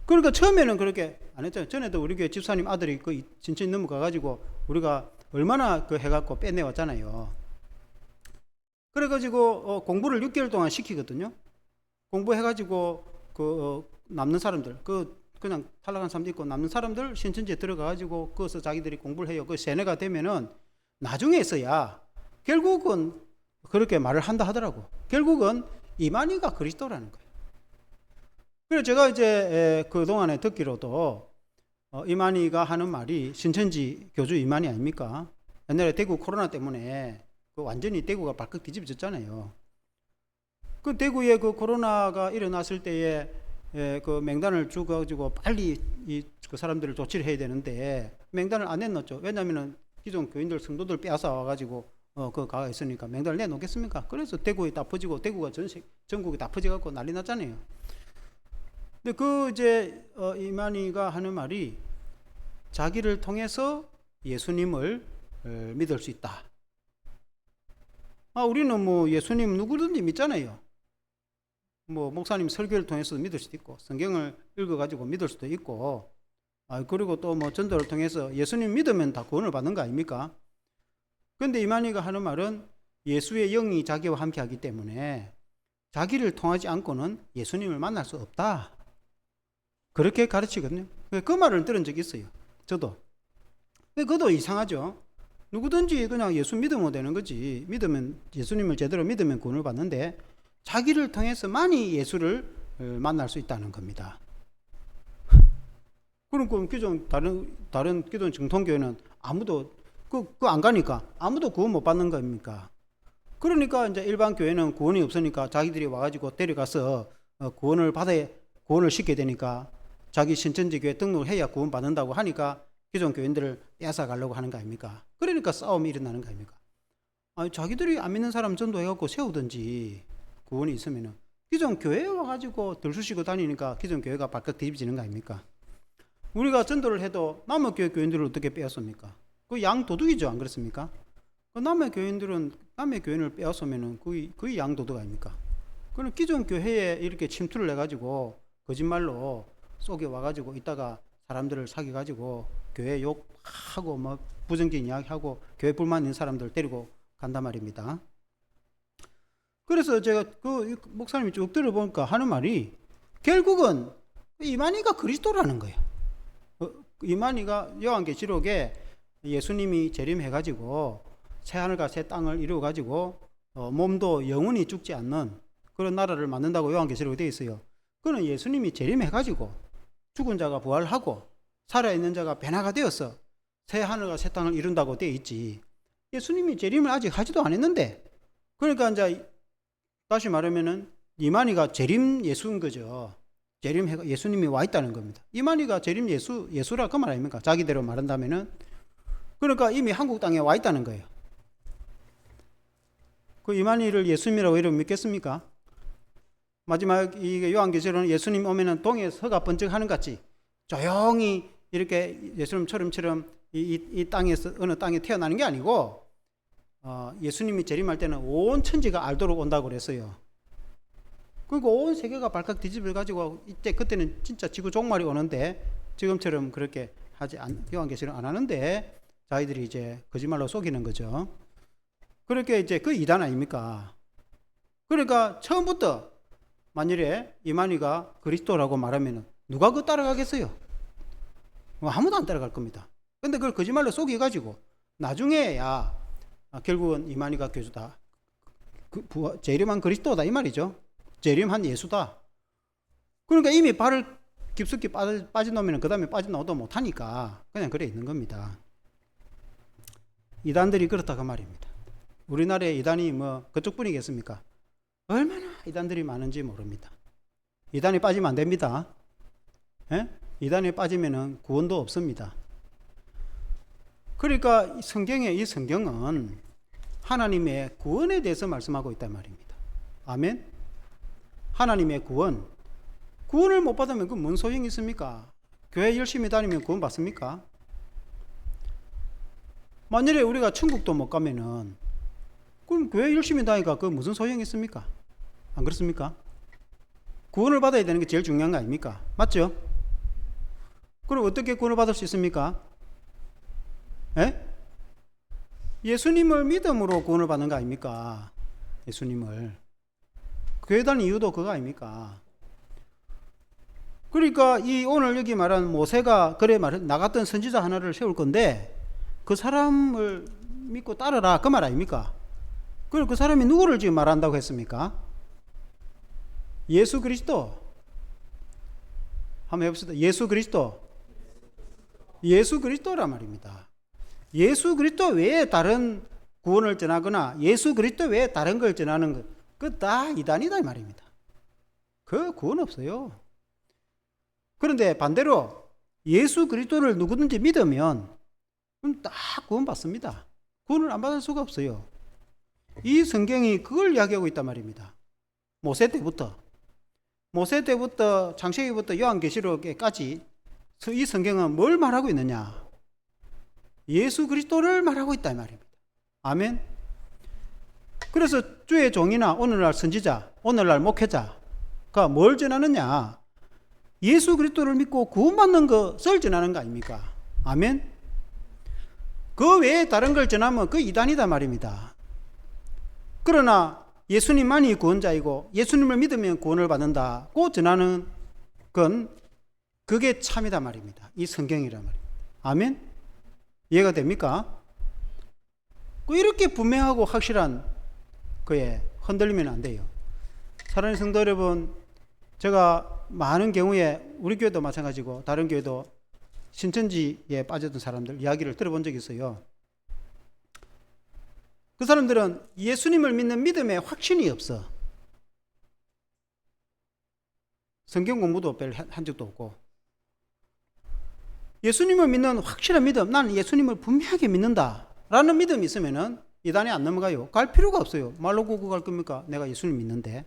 A: 그러니까 처음에는 그렇게 안 했잖아요. 전에도 우리 교회 집사님 아들이 그 진천지 넘어가가지고 우리가 얼마나 그 해갖고 빼내왔잖아요. 그래가지고 공부를 6개월 동안 시키거든요. 공부해가지고 남는 사람들, 그냥 탈락한 사람도 있고 남는 사람들 신천지에 들어가가지고 거기서 자기들이 공부를 해요. 그 세뇌가 되면은 나중에서야 결국은 그렇게 말을 한다 하더라고. 결국은 이만희가 그리스도라는 거예요. 그래서 제가 이제 그동안에 듣기로도 이만희가 하는 말이 신천지 교주 이만희 아닙니까? 옛날에 대구 코로나 때문에 완전히 대구가 발칵 뒤집어졌잖아요. 그 대구에 그 코로나가 일어났을 때에 그 명단을 주가지고 빨리 그 사람들을 조치를 해야 되는데 명단을 안 내놓죠. 왜냐하면은 기존 교인들 성도들 빼앗아 와가지고 그 가가 있으니까 명단을 내놓겠습니까? 그래서 대구에 다 퍼지고 대구가 전국에 다 퍼져갖고 난리 났잖아요. 근데 그 이제 이만희가 하는 말이 자기를 통해서 예수님을 믿을 수 있다. 우리는 뭐 예수님 누구든지 믿잖아요. 뭐 목사님 설교를 통해서 믿을 수도 있고 성경을 읽어가지고 믿을 수도 있고 그리고 또 뭐 전도를 통해서 예수님 믿으면 다 구원을 받는 거 아닙니까? 그런데 이만희가 하는 말은 예수의 영이 자기와 함께 하기 때문에 자기를 통하지 않고는 예수님을 만날 수 없다. 그렇게 가르치거든요. 그 말을 들은 적이 있어요. 저도. 그것도 이상하죠. 누구든지 그냥 예수 믿으면 되는 거지. 믿으면 예수님을 제대로 믿으면 구원을 받는데 자기를 통해서만이 예수를 만날 수 있다는 겁니다. 그럼 기존 다른 기존 정통교회는 아무도 그 안 가니까 아무도 구원 못 받는 겁니까? 그러니까 이제 일반 교회는 구원이 없으니까 자기들이 와가지고 데려가서 구원을 시켜야 되니까 자기 신천지 교회 등록을 해야 구원 받는다고 하니까 기존 교인들을 빼앗아 가려고 하는 거 아닙니까? 그러니까 싸움이 일어나는 거 아닙니까? 자기들이 안 믿는 사람 전도해갖고 세우든지 구원이 있으면은 기존 교회에 와가지고 들쑤시고 다니니까 기존 교회가 발칵 뒤집지는 거 아닙니까? 우리가 전도를 해도 남의 교회 교인들을 어떻게 빼앗습니까? 그 양도둑이죠, 안 그렇습니까? 그 남의 교인들은 남의 교인을 빼앗으면은 거의 양도둑 아닙니까? 그럼 기존 교회에 이렇게 침투를 해가지고 거짓말로 속에 와가지고 있다가 사람들을 사귀어가지고 교회 욕하고 뭐 부정적인 이야기하고 교회 불만 있는 사람들 데리고 간단 말입니다. 그래서 제가 그 목사님이 쭉 들어보니까 하는 말이 결국은 이만희가 그리스도라는 거예요. 이만희가 요한계시록에 예수님이 재림해가지고 새하늘과 새 땅을 이루어가지고 몸도 영원히 죽지 않는 그런 나라를 만든다고 요한계시록에 되어 있어요. 그는 예수님이 재림해가지고 죽은 자가 부활하고 살아있는 자가 변화가 되어서 새하늘과 새 땅을 이룬다고 되어 있지. 예수님이 재림을 아직 하지도 않았는데, 그러니까 이제 다시 말하면은 이만희가 재림 예수인 거죠. 재림 예수님이 와 있다는 겁니다. 이만희가 재림 예수라 그 말 아닙니까? 자기대로 말한다면은. 그러니까 이미 한국 땅에 와 있다는 거예요. 그 이만희를 예수님이라고 이름 믿겠습니까? 마지막 이 요한계시록은 예수님 오면은 동에 서가 번쩍하는 것 같이 조용히 이렇게 예수님처럼 이 땅에서 어느 땅에 태어나는 게 아니고 예수님이 재림할 때는 온 천지가 알도록 온다고 그랬어요. 그리고 온 세계가 발칵 뒤집어 가지고 이때 그때는 진짜 지구 종말이 오는데 지금처럼 그렇게 요한계시록 안 하는데 자기들이 이제 거짓말로 속이는 거죠. 그렇게 이제 그 이단 아닙니까? 그러니까 처음부터 만일에 이만희가 그리스도라고 말하면 누가 그거 따라가겠어요? 아무도 안 따라갈 겁니다. 근데 그걸 거짓말로 속여가지고 나중에야 결국은 이만희가 교주다, 재림한 그리스도다 이 말이죠. 재림한 예수다. 그러니까 이미 발을 깊숙이 빠져놓으면 그 다음에 빠져나오도 못하니까 그냥 그래 있는 겁니다. 이단들이 그렇다고 말입니다. 우리나라의 이단이 뭐 그쪽 뿐이겠습니까? 얼마나 이단들이 많은지 모릅니다. 이단에 빠지면 안 됩니다. 예? 이단에 빠지면 구원도 없습니다. 그러니까 이 성경은 하나님의 구원에 대해서 말씀하고 있단 말입니다. 아멘? 하나님의 구원을 못 받으면 그 뭔 소용이 있습니까? 교회 열심히 다니면 구원 받습니까? 만일에 우리가 천국도 못 가면은 그럼 교회 열심히 다니니까 그 무슨 소용이 있습니까? 안 그렇습니까? 구원을 받아야 되는 게 제일 중요한 거 아닙니까? 맞죠? 그럼 어떻게 구원을 받을 수 있습니까? 예? 예수님을 믿음으로 구원을 받는 거 아닙니까? 예수님을. 교회 다니는 이유도 그거 아닙니까? 그러니까 이 오늘 여기 말한 모세가 나갔던 선지자 하나를 세울 건데 그 사람을 믿고 따르라 그 말 아닙니까? 그리고 그 사람이 누구를 지금 말한다고 했습니까? 예수 그리스도. 한번 해봅시다. 예수 그리스도란 말입니다. 예수 그리스도 외에 다른 구원을 전하거나 예수 그리스도 외에 다른 걸 전하는 것, 그거 다 이단이다 이 말입니다. 그 구원 없어요. 그런데 반대로 예수 그리스도를 누구든지 믿으면 그럼 다 구원 받습니다. 구원을 안 받을 수가 없어요. 이 성경이 그걸 이야기하고 있단 말입니다. 모세 때부터 창세기부터 요한계시록에까지 이 성경은 뭘 말하고 있느냐? 예수 그리스도를 말하고 있다 이 말입니다. 아멘. 그래서 주의 종이나 오늘날 선지자, 오늘날 목회자가 뭘 전하느냐? 예수 그리스도를 믿고 구원받는 것을 전하는 거 아닙니까? 아멘. 그 외에 다른 걸 전하면 그 이단이다 말입니다. 그러나 예수님만이 구원자이고 예수님을 믿으면 구원을 받는다고 전하는 건 그게 참이다 말입니다. 이 성경이란 말입니다. 아멘. 이해가 됩니까? 이렇게 분명하고 확실한 거에 흔들리면 안 돼요. 사랑하는 성도 여러분, 제가 많은 경우에 우리 교회도 마찬가지고 다른 교회도 신천지에 빠졌던 사람들 이야기를 들어본 적이 있어요. 그 사람들은 예수님을 믿는 믿음에 확신이 없어. 성경 공부도 별 한 적도 없고. 예수님을 믿는 확실한 믿음, 나는 예수님을 분명하게 믿는다 라는 믿음이 있으면은 이단에 안 넘어가요. 갈 필요가 없어요. 말로 구고 갈 겁니까? 내가 예수님 믿는데.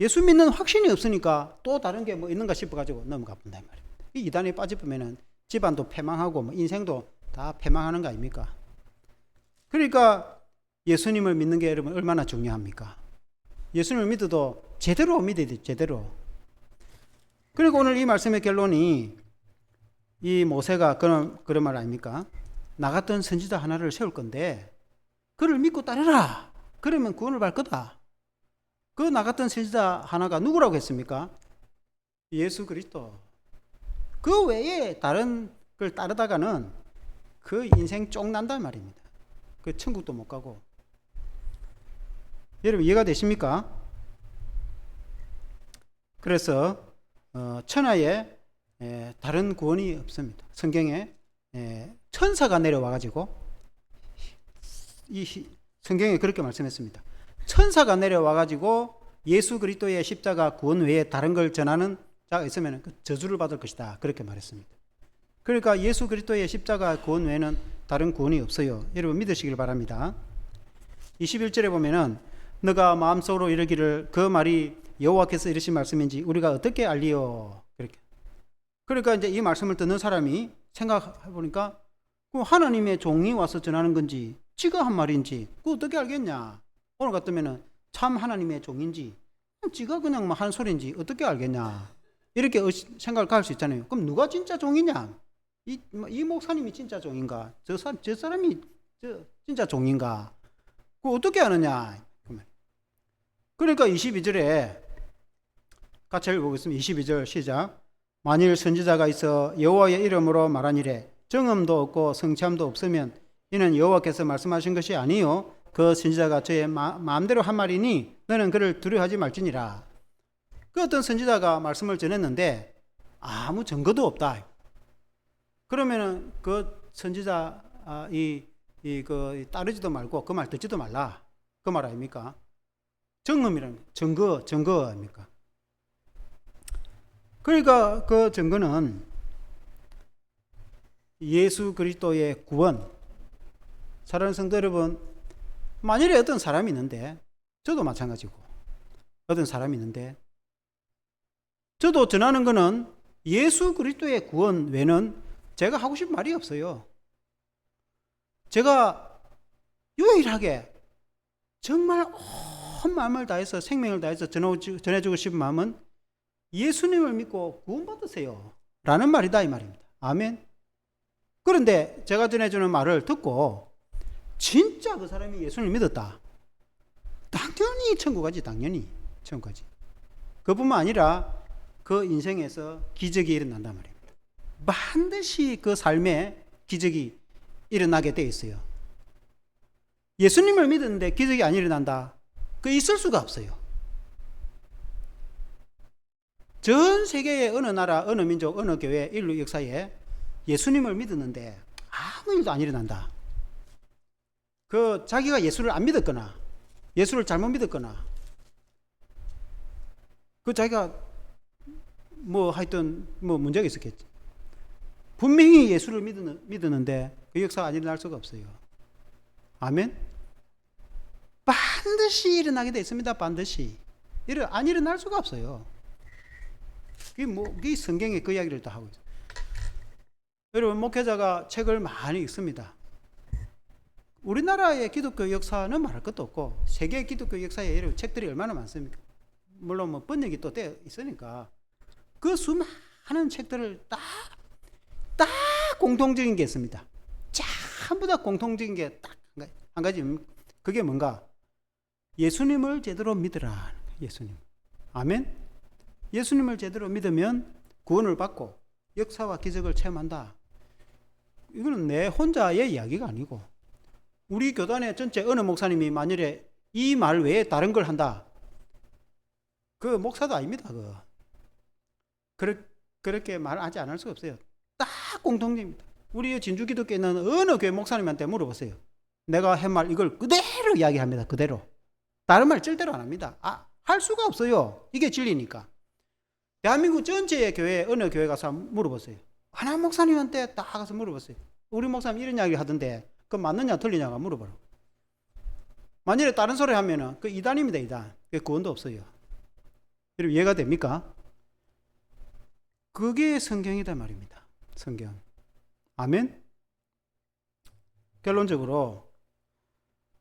A: 예수 믿는 확신이 없으니까 또 다른 게 뭐 있는가 싶어가지고 넘어가 본다 이 말입니다. 이 이단에 빠져보면은 집안도 패망하고 뭐 인생도 다 패망하는 거 아닙니까? 그러니까 예수님을 믿는 게 여러분 얼마나 중요합니까? 예수님을 믿어도 제대로 믿어야 돼, 제대로. 그리고 오늘 이 말씀의 결론이 이 모세가 그런 말 아닙니까? 나 같은 선지자 하나를 세울 건데 그를 믿고 따르라. 그러면 구원을 받을 거다. 그 나 같은 선지자 하나가 누구라고 했습니까? 예수 그리스도. 그 외에 다른 걸 따르다가는 그 인생 쫑난단 말입니다. 그 천국도 못 가고. 여러분 이해가 되십니까? 그래서 천하에 다른 구원이 없습니다. 성경에 천사가 내려와 가지고 이 성경에 그렇게 말씀했습니다. 천사가 내려와 가지고 예수 그리스도의 십자가 구원 외에 다른 걸 전하는 자가 있으면 그 저주를 받을 것이다. 그렇게 말했습니다. 그러니까 예수 그리스도의 십자가 구원 외에는 다른 구원이 없어요. 여러분 믿으시길 바랍니다. 21절에 보면은 너가 마음속으로 이르기를 그 말이 여호와께서 이르신 말씀인지 우리가 어떻게 알리요? 그렇게. 그러니까 이제 이 말씀을 듣는 사람이 생각해 보니까 그 하나님의 종이 와서 전하는 건지 지가 한 말인지 그 어떻게 알겠냐? 오늘 같으면은 참 하나님의 종인지 지가 그냥 뭐 하는 소리인지 어떻게 알겠냐? 이렇게 생각을 할 수 있잖아요. 그럼 누가 진짜 종이냐? 이 목사님이 진짜 종인가? 저 사람이 진짜 종인가? 그 어떻게 아느냐? 그러니까 22절에 같이 읽어보겠습니다. 22절 시작. 만일 선지자가 있어 여호와의 이름으로 말하니래 정음도 없고 성취함도 없으면 이는 여호와께서 말씀하신 것이 아니요 그 선지자가 저의 마음대로 한 말이니 너는 그를 두려워하지 말지니라. 그 어떤 선지자가 말씀을 전했는데 아무 증거도 없다. 그러면은 그 선지자 그 따르지도 말고 그 말 듣지도 말라. 그 말 아닙니까? 정음이라는 증거 아닙니까? 그러니까 그 증거는 예수 그리스도의 구원. 사랑하는 성도 여러분, 만일에 어떤 사람이 있는데 저도 마찬가지고 어떤 사람이 있는데 저도 전하는 거는 예수 그리스도의 구원 외에는 제가 하고 싶은 말이 없어요. 제가 유일하게 정말 온 마음을 다해서 생명을 다해서 전해주고 싶은 마음은 예수님을 믿고 구원받으세요 라는 말이다 이 말입니다. 아멘. 그런데 제가 전해주는 말을 듣고 진짜 그 사람이 예수를 믿었다. 당연히 천국 가지. 당연히 천국 가지. 그뿐만 아니라 그 인생에서 기적이 일어난단 말입니다. 반드시 그 삶에 기적이 일어나게 돼 있어요. 예수님을 믿었는데 기적이 안 일어난다. 그 있을 수가 없어요. 전 세계의 어느 나라, 어느 민족, 어느 교회, 인류 역사에 예수님을 믿었는데 아무 일도 안 일어난다. 그 자기가 예수를 안 믿었거나 예수를 잘못 믿었거나 그 자기가 뭐 하여튼 뭐 문제가 있었겠지. 분명히 예수를 믿었는데 그 역사가 안 일어날 수가 없어요. 아멘. 반드시 일어나게 되어 있습니다. 반드시 안 일어날 수가 없어요. 그게 성경에 그 이야기를 다 하고 있어요. 여러분 목회자가 책을 많이 읽습니다. 우리나라의 기독교 역사는 말할 것도 없고 세계 기독교 역사에 여러분 책들이 얼마나 많습니까? 물론 뭐 번역이 또 되어 있으니까 그 수많은 책들을 딱 공통적인 게 있습니다. 전부 다 공통적인 게 딱 한 가지. 그게 뭔가? 예수님을 제대로 믿으라. 예수님. 아멘. 예수님을 제대로 믿으면 구원을 받고 역사와 기적을 체험한다. 이거는 내 혼자의 이야기가 아니고 우리 교단의 전체 어느 목사님이 만일에 이 말 외에 다른 걸 한다. 그 목사도 아닙니다. 그렇게 말하지 않을 수가 없어요. 딱 공통점입니다. 우리 진주 기독교에 있는 어느 교회 목사님한테 물어보세요. 내가 한 말 이걸 그대로 이야기합니다. 그대로. 다른 말 절대로 안 합니다. 할 수가 없어요. 이게 진리니까. 대한민국 전체의 교회 어느 교회 가서 물어보세요. 하나 목사님한테 딱 가서 물어보세요. 우리 목사님 이런 이야기 하던데 그 맞느냐 틀리냐가 물어보라. 만일에 다른 소리 하면은 그 이단입니다. 이단. 그 구원도 없어요. 여러분 이해가 됩니까? 그게 성경이다 말입니다. 성경. 아멘. 결론적으로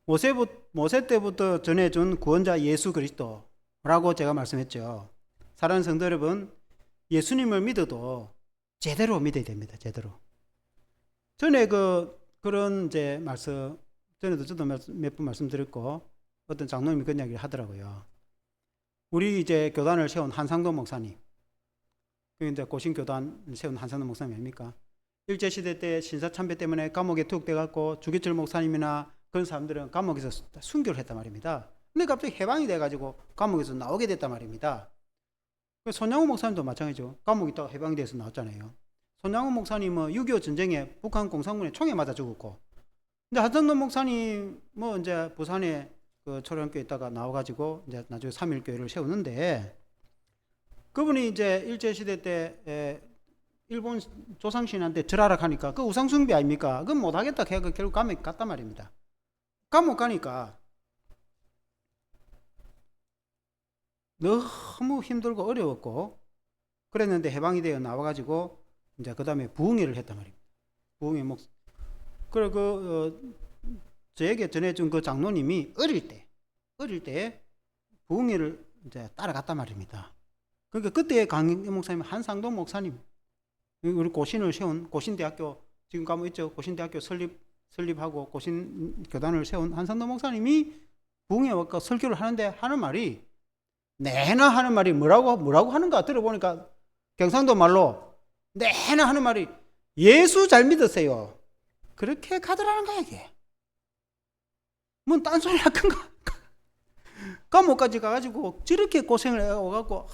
A: 모세 때부터 전해준 구원자 예수 그리스도라고 제가 말씀했죠. 사랑하는 성도 여러분, 예수님을 믿어도 제대로 믿어야 됩니다. 제대로. 전에 그런 이제 말씀, 전에도 저도 몇 번 말씀드렸고, 어떤 장로님이 그런 이야기를 하더라고요. 우리 이제 교단을 세운 한상도 목사님, 그 이제 고신교단 세운 한상도 목사님 아닙니까? 일제시대 때 신사참배 때문에 감옥에 투옥돼갖고 주기철 목사님이나 그런 사람들은 감옥에서 순교를 했단 말입니다. 근데 갑자기 해방이 돼가지고 감옥에서 나오게 됐단 말입니다. 손양호 목사님도 마찬가지죠. 감옥에 있다가 해방이 돼서 나왔잖아요. 손양호 목사님은 6.25 전쟁에 북한 공산군에 총에 맞아 죽었고, 근데 한상도 목사님 뭐 이제 부산에 그 초령교에 있다가 나와가지고 이제 나중에 3.1교회를 세우는데, 그분이 이제 일제시대 때 일본 조상신한테 절하라 하니까 그 우상숭배 아닙니까? 그건 못하겠다 해서 결국 감옥에 갔단 말입니다. 감옥 가니까 너무 힘들고 어려웠고 그랬는데 해방이 되어 나와가지고 이제 그 다음에 부흥회를 했단 말입니다. 부흥회 목. 그래 저에게 전해준 그 장로님이 어릴 때 부흥회를 이제 따라갔단 말입니다. 그러니까 그때 강인대 목사님, 한상도 목사님, 우리 고신을 세운 고신대학교 지금 가면 있죠. 고신대학교 설립하고 고신교단을 세운 한상도 목사님이 부흥회 와서 설교를 하는데 하는 말이 내나 하는 말이 뭐라고 하는가 들어보니까 경상도 말로 내나 하는 말이 예수 잘 믿으세요. 그렇게 가더라는 거야 이게. 뭔 딴소리 할 건가? 감옥까지 가가지고 저렇게 고생을 해가지고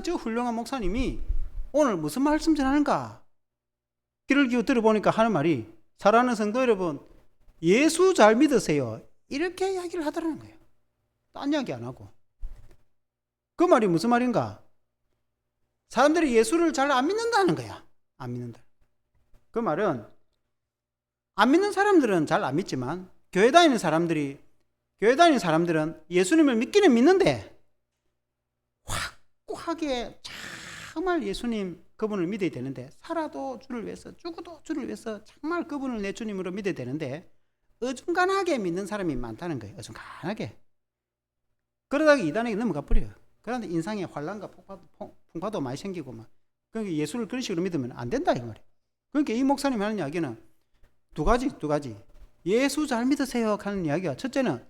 A: 저 훌륭한 목사님이 오늘 무슨 말씀 전하는가? 귀를 기울여 들어보니까 하는 말이 사랑하는 성도 여러분 예수 잘 믿으세요. 이렇게 이야기를 하더라는 거예요. 딴 이야기 안 하고. 그 말이 무슨 말인가? 사람들이 예수를 잘 안 믿는다는 거야. 안 믿는다. 그 말은 안 믿는 사람들은 잘 안 믿지만 교회 다니는 사람들은 예수님을 믿기는 믿는데 확고하게 정말 예수님 그분을 믿어야 되는데 살아도 주를 위해서 죽어도 주를 위해서 정말 그분을 내 주님으로 믿어야 되는데 어중간하게 믿는 사람이 많다는 거예요. 어중간하게. 그러다가 이단에게 넘어가 버려요. 그런데 인상에 환란과 풍파도 많이 생기고 막. 그러니까 예수를 그런 식으로 믿으면 안 된다 이 말이에요. 그러니까 이 목사님이 하는 이야기는 두 가지. 예수 잘 믿으세요 하는 이야기가 첫째는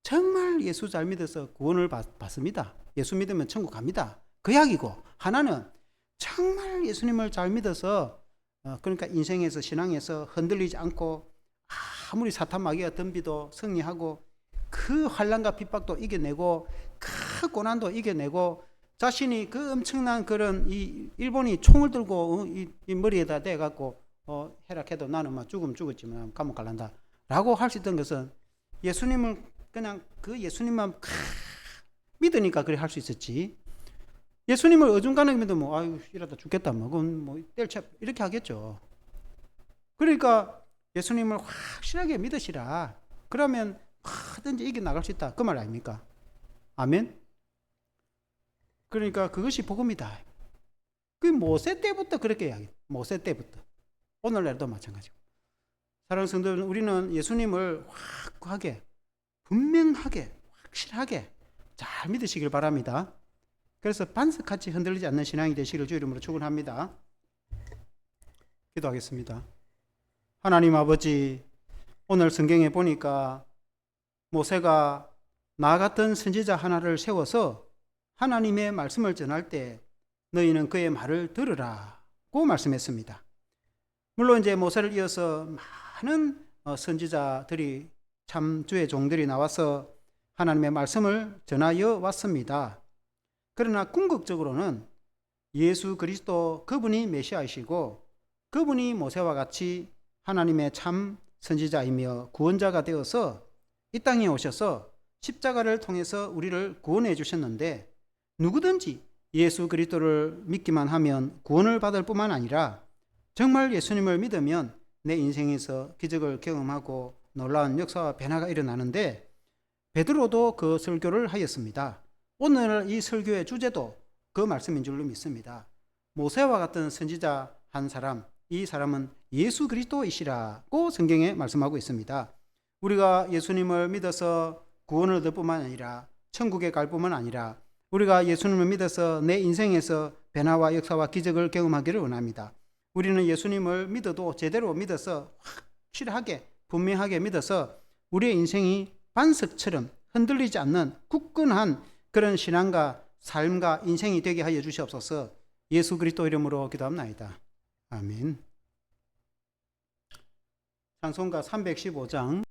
A: 정말 예수 잘 믿어서 구원을 받습니다. 예수 믿으면 천국 갑니다. 그 이야기고, 하나는 정말 예수님을 잘 믿어서 그러니까 인생에서 신앙에서 흔들리지 않고 아무리 사탄 마귀가 덤비도 승리하고 그 환난과 핍박도 이겨내고 그 고난도 이겨내고 자신이 그 엄청난 그런 이 일본이 총을 들고 이 머리에다 대갖고 해락해도 나는 막 죽었지만 감옥 갈란다 라고 할 수 있던 것은 예수님을 그냥 그 예수님만 믿으니까 그래 할 수 있었지. 예수님을 어중간하게 믿으면 아유 이러다 죽겠다 그건 때려쳐 이렇게 하겠죠. 그러니까 예수님을 확실하게 믿으시라. 그러면 뭐든지 이겨나갈 수 있다. 그 말 아닙니까? 아멘? 그러니까 그것이 복음이다. 그 모세 때부터 그렇게 이야기해요. 모세 때부터. 오늘날도 마찬가지고. 사랑하는 성도 여러분, 우리는 예수님을 확고하게, 분명하게, 확실하게 잘 믿으시길 바랍니다. 그래서 반석같이 흔들리지 않는 신앙이 되시기를 주 이름으로 축원합니다. 기도하겠습니다. 하나님 아버지, 오늘 성경에 보니까 모세가 나 같은 선지자 하나를 세워서 하나님의 말씀을 전할 때 너희는 그의 말을 들으라고 말씀했습니다. 물론 이제 모세를 이어서 많은 선지자들이 참 주의 종들이 나와서 하나님의 말씀을 전하여 왔습니다. 그러나 궁극적으로는 예수 그리스도 그분이 메시아이시고 그분이 모세와 같이 하나님의 참 선지자이며 구원자가 되어서 이 땅에 오셔서 십자가를 통해서 우리를 구원해 주셨는데 누구든지 예수 그리스도를 믿기만 하면 구원을 받을 뿐만 아니라 정말 예수님을 믿으면 내 인생에서 기적을 경험하고 놀라운 역사와 변화가 일어나는데 베드로도 그 설교를 하였습니다. 오늘 이 설교의 주제도 그 말씀인 줄로 믿습니다. 모세와 같은 선지자 한 사람, 이 사람은 예수 그리스도이시라고 성경에 말씀하고 있습니다. 우리가 예수님을 믿어서 구원을 얻을 뿐만 아니라 천국에 갈 뿐만 아니라 우리가 예수님을 믿어서 내 인생에서 변화와 역사와 기적을 경험하기를 원합니다. 우리는 예수님을 믿어도 제대로 믿어서 확실하게 분명하게 믿어서 우리의 인생이 반석처럼 흔들리지 않는 굳건한 그런 신앙과 삶과 인생이 되게 하여 주시옵소서. 예수 그리스도 이름으로 기도합나이다. 아멘. 찬송가 315장